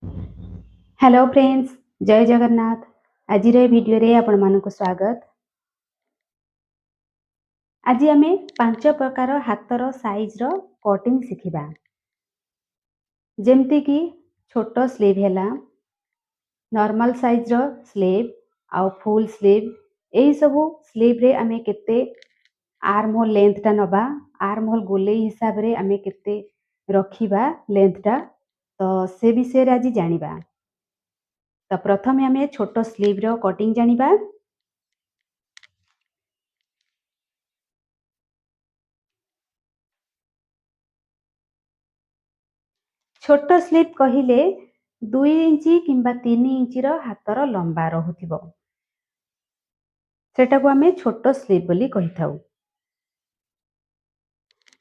Hello friends, जय जगन्नाथ। आज video रे आपण मानक स्वागत। आज आम 5 प्रकार हाथर साइज रो कटिंग शिखिबा। जेमती कि छोट स्लीव हैला, नॉर्मल साइज रो स्लीव आउ फुल स्लीव। एही सब स्लीव रे आमे केते आर्म होल लेंथ टा नबा, आर्म होल गोले हिसाब रे आमे केते रखिबा लेंथ टा, तो से विषय रे आज जानिबा। तो प्रथमे आमे छोट स्लीव रो कटिंग जानिबा। छोट स्लीव कहिले 2 इंची किंबा 3 इंची रो हातर लंबा रहुथिबो, सेटा को आमे छोट स्लीव बोली कहिथाउ।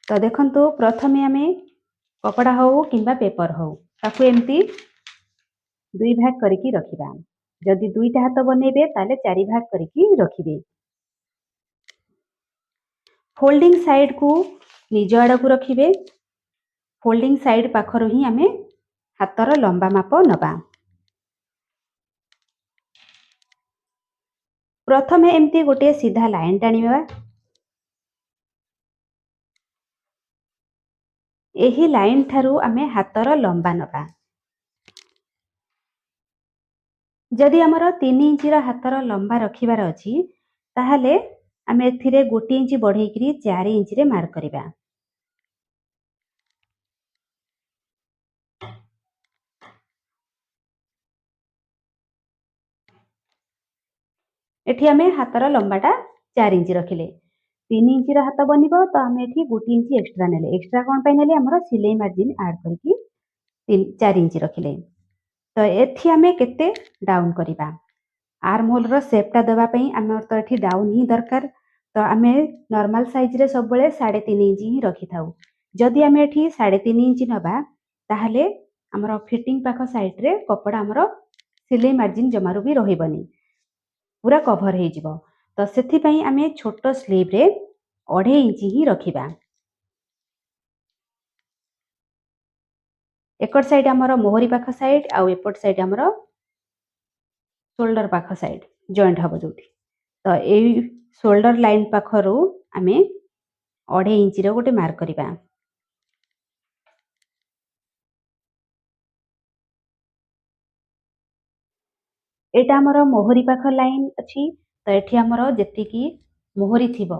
तो देखंतु प्रथमे आमे कपड़ा हो किंबा पेपर हो ताकू एमती 2 भाग करके रखिबा। जदि 2टा हाथ बनेबे ताले 4 भाग करके रखिबे। फोल्डिंग साइड को निज आड़ को रखिबे। फोल्डिंग साइड पाखरो ही आमे हातर लंबा माप नबा। प्रथमे एमती गोटे सीधा लाइन टाणीबा। एही लाइन ठारू आमे हातर लंबा नबा। जदि आमर 3 इंची रो हातर लंबा रखिबार अछि ताहाले आमे एथिरे 1 इंची बढ़ेइकरी 4 इंची रे मार्क करिबा। एठी आमे हातर लंबाटा 4 इंची रखिले। 3 इंची रो हाथ बनिबो तो आमे एठी 1 इंची एक्स्ट्रा नेले। एक्स्ट्रा कोन पय नेले हमर सिलाई मार्जिन ऐड करके 4 इंची रखिले। तो एठी आमे केते डाउन करिबा। आर्म होल रो शेप टा देबा पई हमर तो एठी डाउन ही दरकार। तो आमे नॉर्मल साइज रे सब बेले 3.5 इंची ही रखि थाउ। जदि आमे एठी 3.5 इंची नबा ताहाले हमर फिटिंग पाखो साइड रे कपड़ा हमर सिलाई मार्जिन जमारू भी रहिबनी, पूरा कभर हो जिवो। तो सेथि पई आमे छोट स्लीव रे 2.5 इंची ही रखिबा। एकड़ साइड हमर मोहरी पाख साइड आउ एपट साइड हमर शोल्डर पाख साइड जॉइंट हबो जोठी। तो एई शोल्डर लाइन पाखरु आमे 2.5 इंची रो गोटे मार्क करिबा। एटा हमर मोहरी पाख लाइन अछि। तो एठी हमर जेतिकी मोहरी थिबो,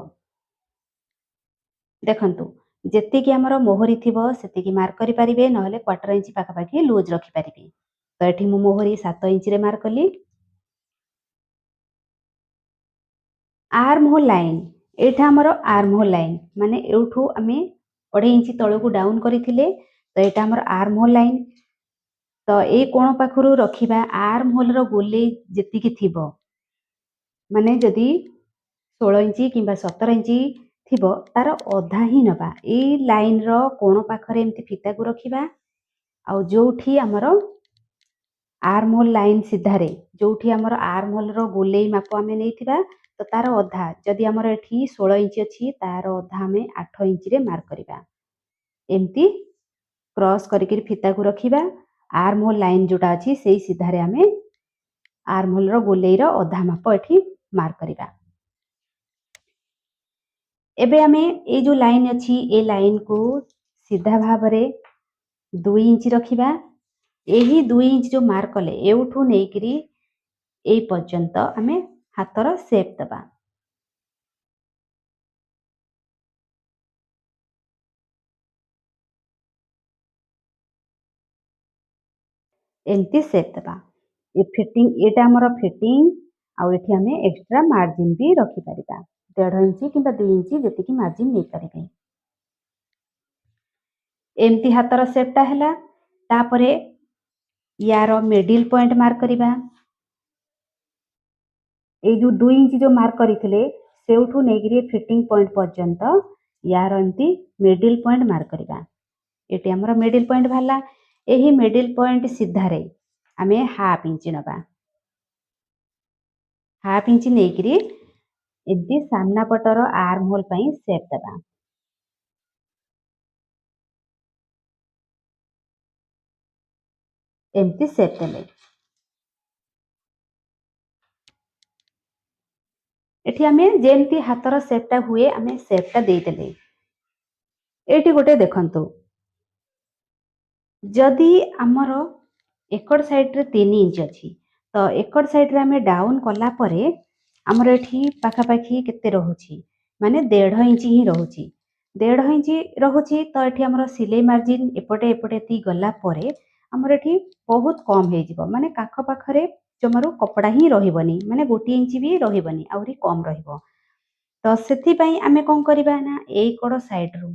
देखंतु जेतिकी हमर मोहरी थिबो सेतिकी मार्क करि परिबे, नहले 1/4 इंची पाखा पाखी लूज रखि परिबे। तो एठी मु मोहरी 7 इंची रे मार्क कली। आर्म होल लाइन, एठा हमर आर्म होल लाइन माने एउठू आमे 2.5 इंची तळकू डाउन करिथिले। तो एटा हमर आर्म होल लाइन। तो ए कोण पाखरु रखिबा आर्म होल रो गोले जेतिकी थिबो, माने जदि 16 इंची किंबा 17 इंची थिबो तार अधा ही नबा। ए लाइन रो कोण पाखरे एमती फिता को रखिबा। आउ जोठी हमर आर्म होल लाइन सीधारे जोठी हमर आर्म होल रो गोलेई माप आमे नेइथिबा, तो तार अधा जदि हमर एठी 16 इंची अछि तार अधा आमे 8 इंची रे मार्क करिबा। एमती क्रॉस करिकरी फिता को रखिबा। आर्म होल लाइन जोटा अछि सेई सीधारे आमे आर्म होल रो गोलेई रो अधा माप एठी मार्क करिबा। एबे आमे ए जो लाइन अछि ए लाइन को सीधा भाव रे 2 इंची रखिबा। एही 2 इंच जो मार्क कले एउठू नेइकरी ए पर्यंत आमे हातर शेप दबा। एमती शेप दबा। ए फिटिंग एटा हमर फिटिंग आउ एठी आमे एक्स्ट्रा मार्जिन भी रखि परिबा। 1.5 इंची किंबा 2 इंची जेतिकी मार्जिन नै परिबे। एमती हातर शेप टा हैला। तापरे यार मिडिल पॉइंट मार्क करिबा। ए जो 2 इंची जो मार्क करिथिले सेउठू नेगिरी फिटिंग पॉइंट पर्यंत यार एमती मिडिल पॉइंट मार्क करिबा। एटी हमर मिडिल पॉइंट भाला। एही मिडिल पॉइंट सीधारे आमे हाफ इंची नबा। हाफ इंची नेगिरी एमती सामना पटर आर्म होल पई शेप दबा। एमती सेप देले एठी आमे जेमती हातर सेपटा हुए आमे सेपटा देदेले एठी गोटे देखंतु जदि आमर एकड़ साइड रे 3 इंच अछि तो एकड़ साइड रे आमे डाउन कला परे आमर एठी पाखापाखी केते रहुछि माने 1.5 इंच ही रहुछि 1.5 इंच रहुछि तो एठी आमर सिलाई मार्जिन एपटे एपटे ती गला परे आमर एठी बहुत कम हे जिवो माने काख पाखरे जमारू कपड़ा ही रहिबनी माने 1 इंच भी रहिबनी आउरी कम रहिबो तो सेथि पई आमे कोन करिबा ना एई कड़ साइड रु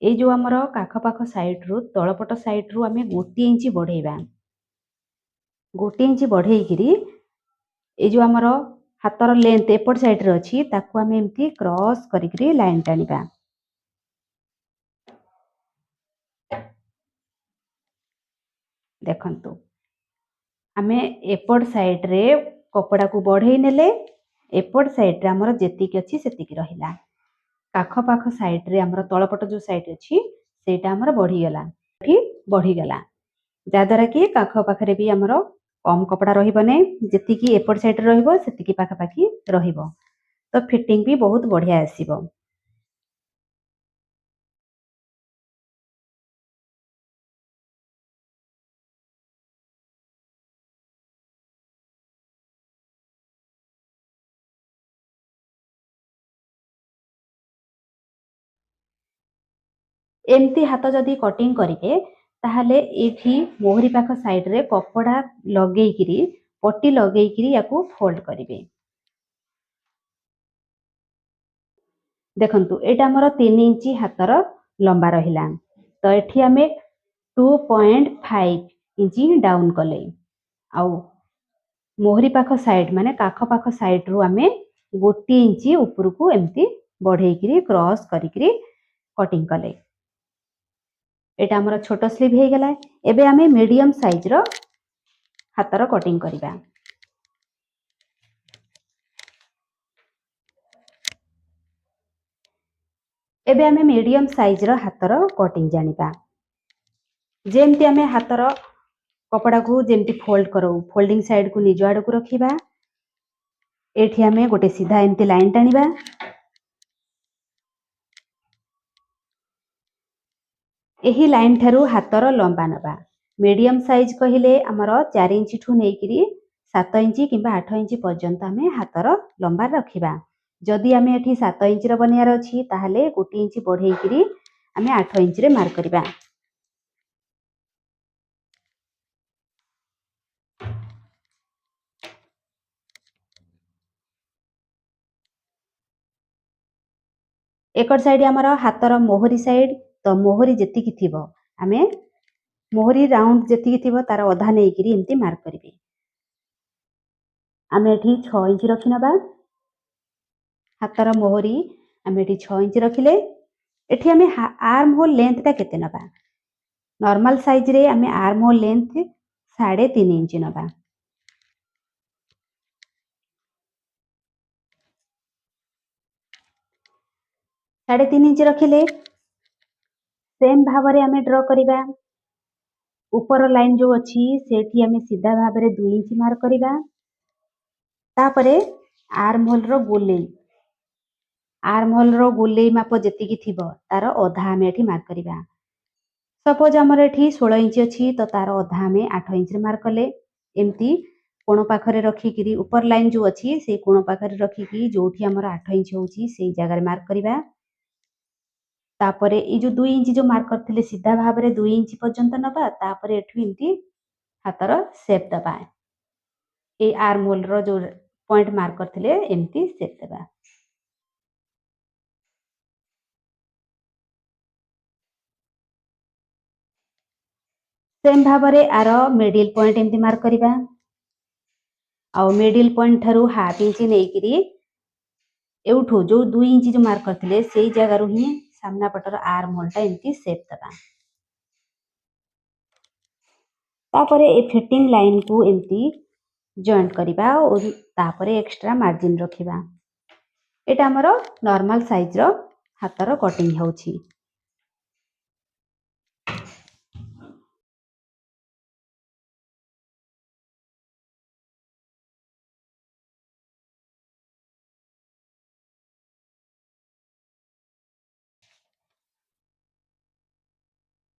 ए जो आमर काख पाख साइड रु तळपट साइड रु आमे 1 इंच बढ़ेबा 1 इंच बढ़ेइकिरी ए जो आमर हातर लेंथ एपट साइड रे अछि ताकू आमे एमती क्रॉस करिकरी लाइन टानिबा देखंतु आमे एपट साइड रे कपड़ा को बढ़ेई नेले एपट साइड रे आमर जेतिक अछि सेतिक रहिला काख पाख साइड रे आमर तळपट जो साइड अछि सेटा आमर बढ़ी गेला कि बढ़ी गेला जाद्वारा कि काख पाखरे भी आमर कम कपड़ा रहिबो नै जेतिकी एपट साइड रे रहिबो सेतिकी पाखापाखी रहिबो तो फिटिंग भी बहुत बढ़िया आसीबो एमती हाथ जदि कटिंग करिके ताहले एठी मोहरी पाख साइड रे कपड़ा लगेइकिरी पट्टी लगेइकिरी याकू फोल्ड करिवे देखंतु एटा हमर 3 इंच हातर लंबा रहिला तो एठी हमें 2.5 इंच डाउन कले आउ मोहरी पाख साइड माने काख पाख साइड रु आमे 1 इंच ऊपर को एमती बढ़ेइकिरी क्रॉस करिकिरी कटिंग कले एटा हमर छोटो स्लीव हे गेला एबे आमे मीडियम साइज रो हातर कटिंग करिबा एबे आमे मीडियम साइज रो हातर कटिंग जानिबा जेमती आमे हातर कपड़ा को जेमती फोल्ड करो फोल्डिंग साइड को निज आड़ को रखिबा एठी आमे गोटे सीधा एमती लाइन टानिबा एही लाइन ठारू हातर लंबा नबा मीडियम साइज कहिले आमर 4 इंच ठू नेकिरी 7 इंच किंबा 8 इंच पर्यंत आमे हातर लंबा रखिबा जदि आमे एठी 7 इंच रो बनियार अछि ताहले 1 इंच बढ़ेइकिरी आमे 8 इंच रे मार्क करिबा एकड़ साइड आमर हातर मोहरी साइड तो मोहरी जेतिकी थिबो आमे मोहरी राउंड जेतिकी थिबो तार अधा नेकिरी एमती मार्क करिबे आमे एठी 6 इंच रखि नबा हातर मोहरी आमे एठी 6 इंच रखिले एठी आमे आर्म होल लेंथ ता केते नबा नॉर्मल साइज रे आमे आर्म होल लेंथ 3.5 इंच नबा 3.5 इंच रखिले सेम भावरे आमे ड्रॉ करिबा ऊपर लाइन जो अछि सेठी आमे सीधा भाबरे 2 इंच मार्क करिबा तापरे आर्म होल रो गोलेई माप जेतिकी थिबो तार अधा आमे एठी मार्क करिबा सपोज हमर एठी 16 इंच अछि तो तार अधा आमे 8 इंच रे मार्क कले एमती कोण पाखरे रखिकिरी ऊपर लाइन जो अछि से कोण पाखरे रखिकी जोठी हमर 8 इंच होउची सेई जगह रे मार्क करिबा तापरे ए जो 2 इंच जो मार्क करथिले सीधा भाबरे 2 इंच पर्यंत नबा तापरे एठू एमती हातर शेप दबा ए आर्म होल रो जो पॉइंट मार्क करथिले एमती शेप देबा सेम भाबरे आर मिडिल पॉइंट एमती मार्क करिबा आउ मिडिल पॉइंट ठारू हाफ इंच नेकिरी एउठू जो 2 इंच जो मार्क करथिले सेई जगह रु ही सामना पटर आर्म होल टा एमती शेप दबा तापरे ए फिटिंग लाइन को एमती जॉइंट करिबा और तापरे एक्स्ट्रा मार्जिन रखिबा एटा हमरो नॉर्मल साइज रो हातर कटिंग होउची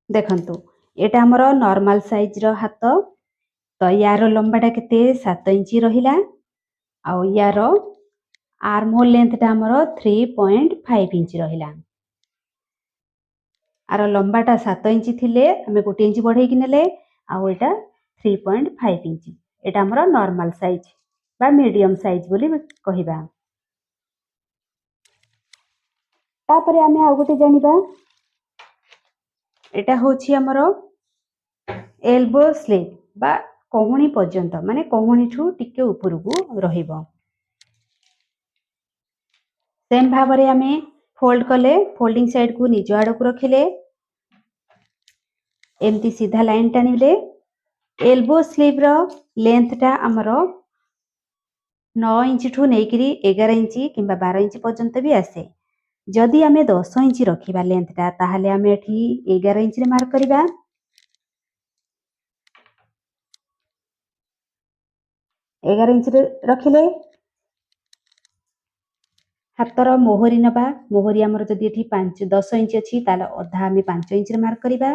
ଦେଖନ୍ତୁ ଏଟା ଆମର ନର୍ମାଲ ସାଇଜର ହାତ। ତ ୟାର ଲମ୍ବାଟା କେତେ 7 ଇଞ୍ଚ ରହିଲା ଆଉ ୟାର ଆର୍ମ ହୋଲ ଲେନ୍ଥଟା ଆମର 3.5 ଇଞ୍ଚ ରହିଲା। ଆର ଲମ୍ବାଟା 7 ଇଞ୍ଚ ଥିଲେ ଆମେ 1 ଇଞ୍ଚ ବଢେଇକି ନେଲେ ଆଉ ଏଟା 3.5 ଇଞ୍ଚ। ଏଟା ଆମର ନର୍ମାଲ ସାଇଜ ବା ମିଡିୟମ ସାଇଜ ବୋଲି କହିବା। ତାପରେ ଆମେ ଆଉ ଗୋଟେ ଜାଣିବା ଏଟା ହଉଛି ଆମର ଏଲବୋ ସ୍ଲିଭ ବା କହୁଣୀ ପର୍ଯ୍ୟନ୍ତ ମାନେ କହୁଣୀଠୁ ଟିକେ ଉପରକୁ ରହିବ। ସେମ୍ ଭାବରେ ଆମେ ଫୋଲ୍ଡ କଲେ ଫୋଲ୍ଡିଂ ସାଇଡକୁ ନିଜ ଆଡକୁ ରଖିଲେ ଏମିତି ସିଧା ଲାଇନ ଟାଣିଲେ ଏଲବୋ ସ୍ଲିଭର ଲେନ୍ଥଟା ଆମର 9 ଇଞ୍ଚଠୁ ନେଇକରି 11 ଇଞ୍ଚ କିମ୍ବା 12 ଇଞ୍ଚ ପର୍ଯ୍ୟନ୍ତ ବି ଆସେ। ଯଦି ଆମେ 10 ଇଞ୍ଚ ରଖିବା ଲେନ୍ଥଟା ତାହେଲେ ଆମେ ଏଠି 11 ଇଞ୍ଚରେ ମାର୍କ କରିବା। ଏଗାର ଇଞ୍ଚରେ ରଖିଲେ ହାତର ମୋହରି ନେବା। ମୋହରି ଆମର ଯଦି ଏଠି 10 ଇଞ୍ଚ ଅଛି ତାହେଲେ ଅଧା ଆମେ 5 ଇଞ୍ଚରେ ମାର୍କ କରିବା।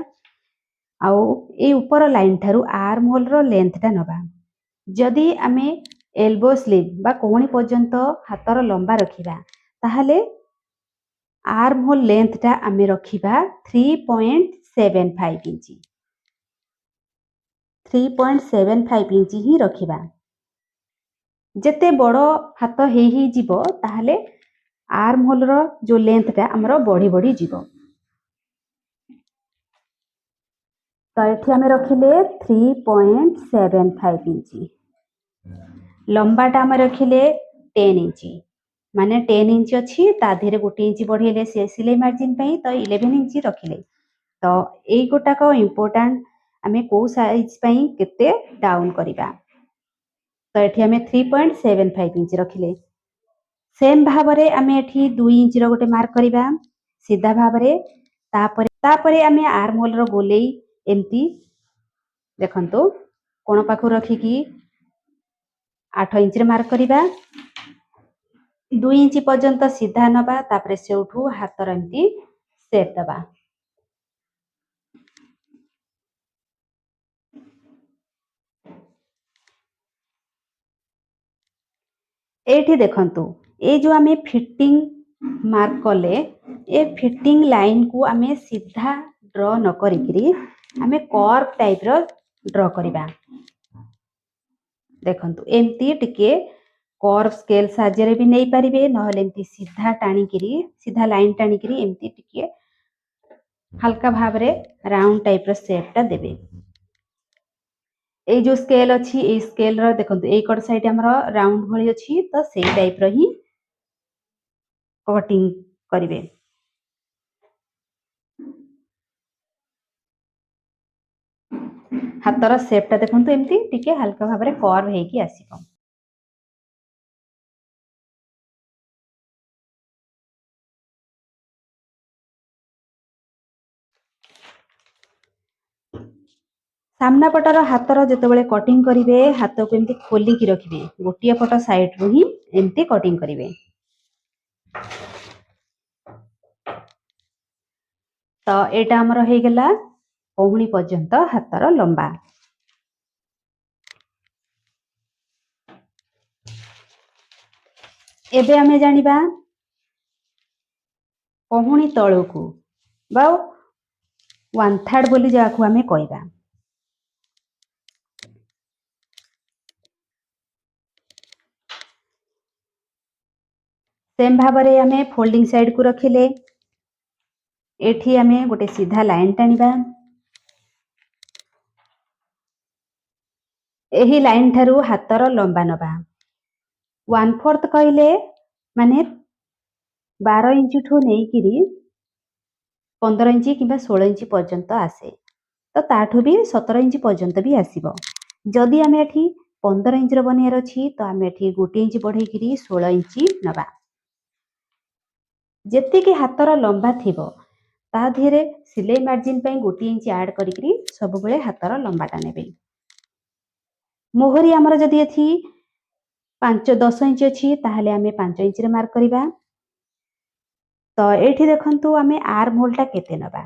ଆଉ ଏଇ ଉପର ଲାଇନ ଠାରୁ ଆର୍ମ ହୋଲର ଲେନ୍ଥଟା ନେବା। ଯଦି ଆମେ ଏଲବୋ ସ୍ଲିଭ ବା କହୁଣୀ ପର୍ଯ୍ୟନ୍ତ ହାତର ଲମ୍ବା ରଖିବା ତାହେଲେ ଆର୍ମ ହୋଲ ଲେନ୍ଥଟା ଆମେ ରଖିବା 3.75 ଇଞ୍ଚ। 3.75 ଇଞ୍ଚ ହିଁ ରଖିବା। ଯେତେ ବଡ଼ ହାତ ହେଇଯିବ ତାହେଲେ ଆର୍ମ ହୋଲର ଯୋଉ ଲେନ୍ଥଟା ଆମର ବଢି ବଢି ଯିବ। ତ ଏଠି ଆମେ ରଖିଲେ 3.75 ଇଞ୍ଚ। ଲମ୍ବାଟା ଆମେ ରଖିଲେ 10 ଇଞ୍ଚ। ମାନେ 10 ଇଞ୍ଚ ଅଛି ତା ଦେହରେ 1 ଇଞ୍ଚ ବଢେଇଲେ ସେ ସିଲେଇ ମାର୍ଜିନ ପାଇଁ ତ 11 ଇଞ୍ଚ ରଖିଲେ। ତ ଏଇ ଗୋଟାକ ଇମ୍ପୋର୍ଟାଣ୍ଟ ଆମେ କୋଉ ସାଇଜ ପାଇଁ କେତେ ଡାଉନ କରିବା। ତ ଏଠି ଆମେ 3.75 ଇଞ୍ଚ ରଖିଲେ। ସେମ୍ ଭାବରେ ଆମେ ଏଠି 2 ଇଞ୍ଚର ଗୋଟେ ମାର୍କ କରିବା ସିଧା ଭାବରେ। ତାପରେ ଆମେ ଆର୍ମ ହୋଲର ଗୋଲେଇ ଏମିତି ଦେଖନ୍ତୁ କୋଣ ପାଖକୁ ରଖିକି 8 ଇଞ୍ଚରେ ମାର୍କ କରିବା। 2 ଇଞ୍ଚ ପର୍ଯ୍ୟନ୍ତ ସିଧା ନବା ତାପରେ ସେଉଠୁ ହାତର ଏମିତି ସେପ୍ ଦବା। ଏଇଠି ଦେଖନ୍ତୁ ଏଇ ଯୋଉ ଆମେ ଫିଟିଂ ମାର୍କ କଲେ ଏ ଫିଟିଂ ଲାଇନକୁ ଆମେ ସିଧା ଡ୍ର ନ କରିକିରି ଆମେ କର୍ଭ ଟାଇପର ଡ୍ର କରିବା। ଦେଖନ୍ତୁ ଏମିତି ଟିକେ କର୍ଭ ସ୍କେଲ ସାହାଯ୍ୟରେ ବି ନେଇପାରିବେ ନହେଲେ ଏମିତି ସିଧା ଟାଣିକିରି ସିଧା ଲାଇନ ଟାଣିକିରି ଏମିତି ଟିକେ ହାଲକା ଭାବରେ ରାଉଣ୍ଡ ଟାଇପର ସେପଟା ଦେବେ। ଏଇ ଯୋଉ ସ୍କେଲ ଅଛି ଏଇ ସ୍କେଲର ଦେଖନ୍ତୁ ଏଇ କଟ ସାଇଡ ଆମର ରାଉଣ୍ଡ ଭଳି ଅଛି ତ ସେଇ ଟାଇପର ହିଁ କଟିଂ କରିବେ। ହାତର ସେପଟା ଦେଖନ୍ତୁ ଏମିତି ଟିକେ ହାଲକା ଭାବରେ କର୍ଭ ହେଇକି ଆସିବ। ସାମ୍ନା ପଟର ହାତର ଯେତେବେଳେ କଟିଂ କରିବେ ହାତକୁ ଏମିତି ଖୋଲିକି ରଖିବେ। ଗୋଟିଏ ପଟ ସାଇଡରୁ ହିଁ ଏମିତି କଟିଂ କରିବେ। ତ ଏଇଟା ଆମର ହେଇଗଲା କହୁଣୀ ପର୍ଯ୍ୟନ୍ତ ହାତର ଲମ୍ବା। ଏବେ ଆମେ ଜାଣିବା କହୁଣୀ ତଳକୁ ବା 1/3 ବୋଲି ଯାହାକୁ ଆମେ କହିବା। ସେମ୍ ଭାବରେ ଆମେ ଫୋଲ୍ଡିଂ ସାଇଡକୁ ରଖିଲେ ଏଠି ଆମେ ଗୋଟେ ସିଧା ଲାଇନ ଟାଣିବା। ଏହି ଲାଇନ ଠାରୁ ହାତର ଲମ୍ବା ନବା 1/4 କହିଲେ ମାନେ 12 ଇଞ୍ଚଠୁ ନେଇକିରି 15 ଇଞ୍ଚ କିମ୍ବା 16 ଇଞ୍ଚ ପର୍ଯ୍ୟନ୍ତ ଆସେ। ତ ତାଠୁ ବି 17 ଇଞ୍ଚ ପର୍ଯ୍ୟନ୍ତ ବି ଆସିବ। ଯଦି ଆମେ ଏଠି 15 ଇଞ୍ଚର ବନେଇବାର ଅଛି ତ ଆମେ ଏଠି 1 ଇଞ୍ଚ ବଢେଇକିରି 16 ଇଞ୍ଚ ନବା। ଯେତିକି ହାତର ଲମ୍ବା ଥିବ ତା ଦେହରେ ସିଲେଇ ମାର୍ଜିନ ପାଇଁ 1 ଇଞ୍ଚ ଆଡ କରିକିରି ସବୁବେଳେ ହାତର ଲମ୍ବାଟା ନେବେ। ମୋହରି ଆମର ଯଦି ଏଠି 10 ଇଞ୍ଚ ଅଛି ତାହେଲେ ଆମେ 5 ଇଞ୍ଚରେ ମାର୍କ କରିବା। ତ ଏଇଠି ଦେଖନ୍ତୁ ଆମେ ଆର୍ମ ହୋଲଟା କେତେ ନବା।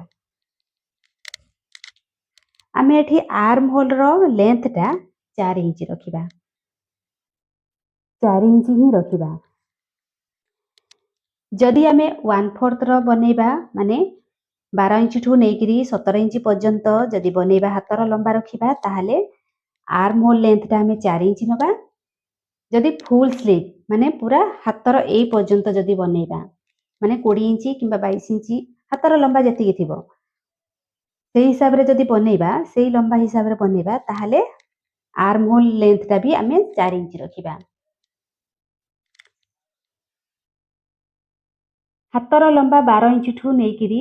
आमे एठी आर्म होल रो लेंथ टा 4 इंच रखिबा। 4 इंच ही रखिबा। जदि आमे 1/4 रो बनेबा माने 12 इंच ठू नेकिरी 17 इंच पर्यंत जदि बनेबा हातर लंबा रखिबा ताहले आर्म होल लेंथ टा आमे 4 इंच नबा। जदि फुल स्लीव माने पूरा हातर ए पर्यंत जदि बनेबा माने 20 इंच किंबा 22 इंच हातर लंबा जति थिबो सेही हिसाब रे जदि बनेबा सेही लंबा हिसाब रे बनेबा ताहले आर्म होल लेंथ टा भी आमे 4 इंच रखिबा। हातर लंबा 12 इंच ठू नेकिरी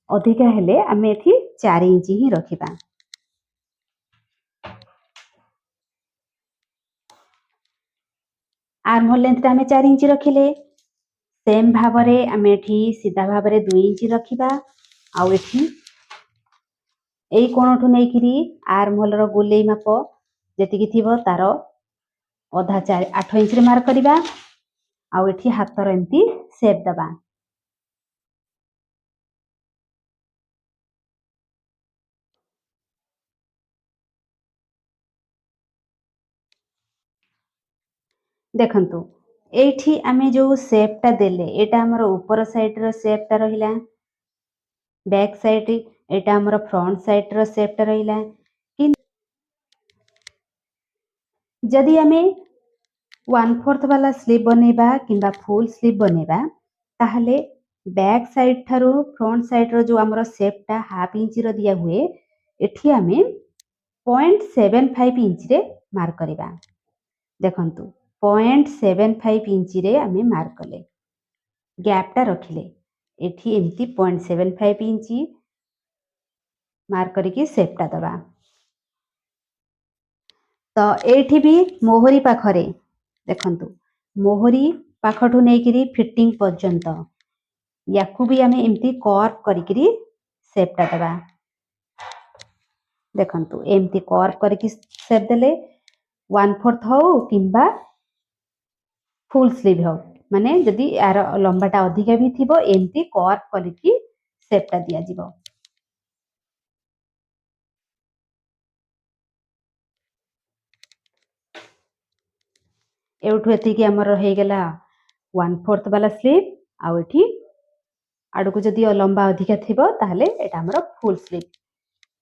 अधिका हेले आमे एठी 4 इंच ही रखिबा। आर्म होल लेंथ टा आमे 4 इंच रखिले सेम भाबरे आमे एठी सीधा भाबरे 2 इंच रखिबा। आउ एठी एई कोणठू नेकिरी आर्म होल रो गोलेई माप जेतिकी थिबो तारो अधा 8 इंच रे मार्क करिबा। आउ एठी हातर एंती शेप दबा। देखंतु एठी आमे जो शेप टा देले एटा हमर ऊपर साइड रो शेप टा रहिला। बैक साइड एटा हमर फ्रंट साइड रो शेप टा रहिला। जदि आमे 1/4 वाला स्लीव बनेबा किंबा फुल स्लीव बनेबा ताहले बैक साइड थारू फ्रंट साइड रो जो हमर शेप टा हाफ इंच रो दिया हुए एठी आमे 0.75 इंच रे मार्क करिबा। देखंतु 0.75 इंच रे आमे मार्क कले गैप टा रखिले एठी एमती 0.75 इंच मार्क करके शेप टा दबा। तो एठी भी मोहरी पाखरे देखंतु मोहरी पाखठू नेकिरी फिटिंग पर्यंत याकू भी आमे एमती कर्व करिकरी शेप टा दबा। देखंतु एमती कर्व करके शेप देले 1/4 हो किंबा फुल स्लीव हो माने जदि यार लंबाटा अधिका भी थिबो एमती कर्व करके शेप टा दिया जिवो। एउठू एतिकी हमर हे गेला 1/4 वाला स्लीव आउ एठी आडू को जदि लंबा अधिका थिबो ताहले एटा हमर फुल स्लीव।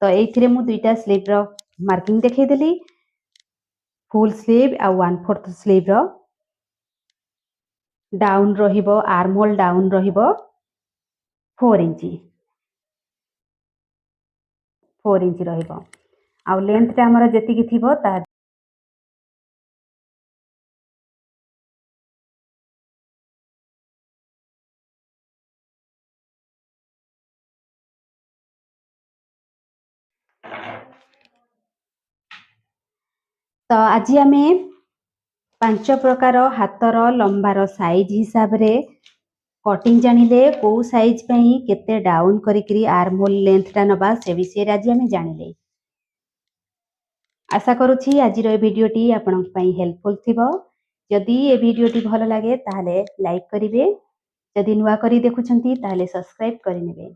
तो एथिरे मु दुईटा स्लीव रो मार्किंग देखै देली फुल स्लीव आ 1/4 स्लीव रो डाउन रहिबो आर्म होल डाउन रहिबो 4 इंच रहिबो आउ लेंथ टा हमर जेतिकी थिबो ता तो आज आमे 5 प्रकार हातर लंबार साइज हिसाब रे कटिंग जानिले को साइज पई केते डाउन करिकरी आर्म होल लेंथ टा नबा से विषय आज आमे जानिले। आशा करूछि आज रो वीडियोटी आपन पई हेल्पफुल थिबो। जदि ए वीडियोटी भलो लागे ताहले लाइक करिवे जदि नुवा करी देखुछंती ताहले सब्सक्राइब करि नेबे।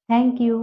Thank you.